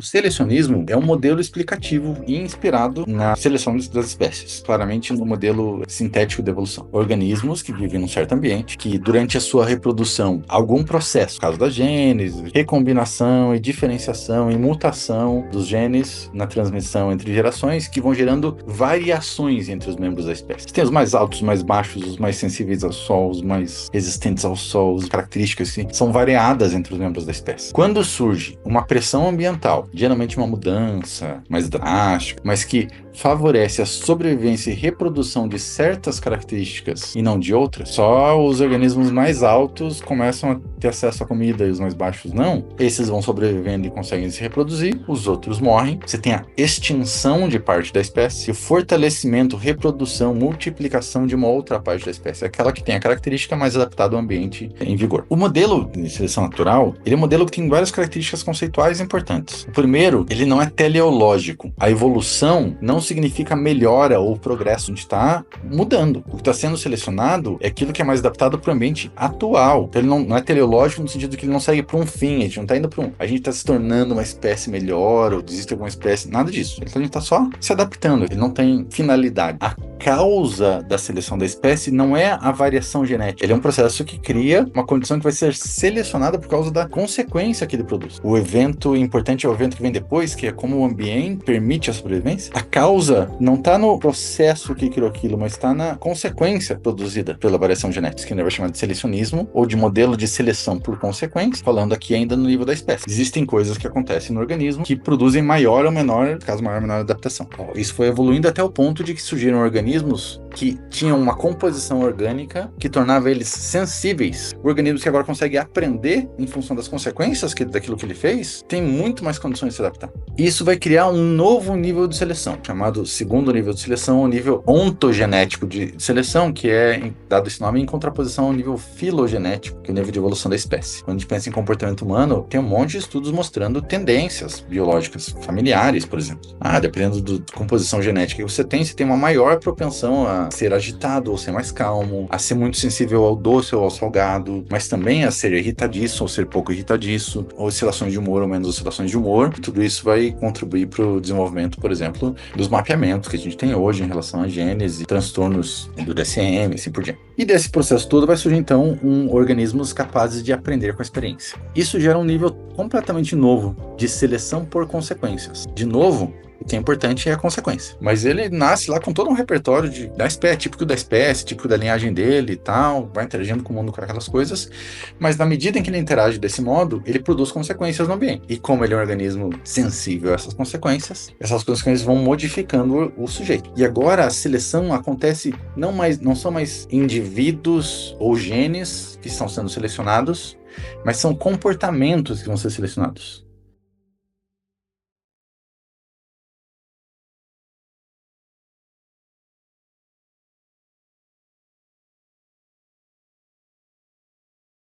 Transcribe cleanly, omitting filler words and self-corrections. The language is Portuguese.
O selecionismo é um modelo explicativo e inspirado na seleção das espécies, claramente no modelo sintético de evolução. Organismos que vivem num certo ambiente, que durante a sua reprodução, algum processo, no caso da gênese, recombinação e diferenciação e mutação dos genes na transmissão entre gerações, que vão gerando variações entre os membros da espécie. Tem os mais altos, os mais baixos, os mais sensíveis ao sol, os mais resistentes ao sol, as características que são variadas entre os membros da espécie. Quando surge uma pressão ambiental, geralmente uma mudança mais drástica, mas que favorece a sobrevivência e reprodução de certas características e não de outras, só os organismos mais altos começam a ter acesso à comida e os mais baixos não. Esses vão sobrevivendo e conseguem se reproduzir, os outros morrem. Você tem a extinção de parte da espécie e o fortalecimento, reprodução, multiplicação de uma outra parte da espécie, aquela que tem a característica mais adaptada ao ambiente em vigor. O modelo de seleção natural, ele é um modelo que tem várias características conceituais importantes. O primeiro, ele não é teleológico. A evolução não significa melhora ou progresso, a gente está mudando. O que está sendo selecionado é aquilo que é mais adaptado para o ambiente atual. Então ele não é teleológico no sentido que ele não segue para um fim, a gente não está indo para a gente está se tornando uma espécie melhor, ou existe alguma espécie, nada disso. Então a gente está só se adaptando, ele não tem finalidade. A causa da seleção da espécie não é a variação genética, ele é um processo que cria uma condição que vai ser selecionada por causa da consequência que ele produz. O evento importante é o evento que vem depois, que é como o ambiente permite a sobrevivência. A causa não está no processo que criou aquilo, mas está na consequência produzida pela variação genética, que a gente vai chamar de selecionismo, ou de modelo de seleção por consequência, falando aqui ainda no nível da espécie. Existem coisas que acontecem no organismo que produzem maior ou menor, no caso maior ou menor adaptação. Isso foi evoluindo até o ponto de que surgiram organismos que tinham uma composição orgânica que tornava eles sensíveis. Organismos que agora conseguem aprender em função das consequências daquilo que ele fez, tem muito mais condições de se adaptar. Isso vai criar um novo nível de seleção, chamado segundo nível de seleção, o nível ontogenético de seleção, que é dado esse nome em contraposição ao nível filogenético, que é o nível de evolução da espécie. Quando a gente pensa em comportamento humano, tem um monte de estudos mostrando tendências biológicas familiares, por exemplo. Dependendo da composição genética que você tem uma maior propensão a ser agitado ou ser mais calmo, a ser muito sensível ao doce ou ao salgado, mas também a ser irritadiço ou ser pouco irritadiço, ou oscilações de humor ou menos oscilações de humor. Tudo isso vai contribuir para o desenvolvimento, por exemplo, dos mapeamentos que a gente tem hoje em relação à gênese, transtornos do DSM, assim por diante. E desse processo todo vai surgir, então, organismos capazes de aprender com a experiência. Isso gera um nível completamente novo de seleção por consequências. De novo, o que é importante é a consequência. Mas ele nasce lá com todo um repertório da espécie, típico da linhagem dele e tal, vai interagindo com o mundo com aquelas coisas, mas na medida em que ele interage desse modo, ele produz consequências no ambiente. E como ele é um organismo sensível a essas consequências vão modificando o sujeito. E agora a seleção acontece não são mais indivíduos ou genes que estão sendo selecionados, mas são comportamentos que vão ser selecionados.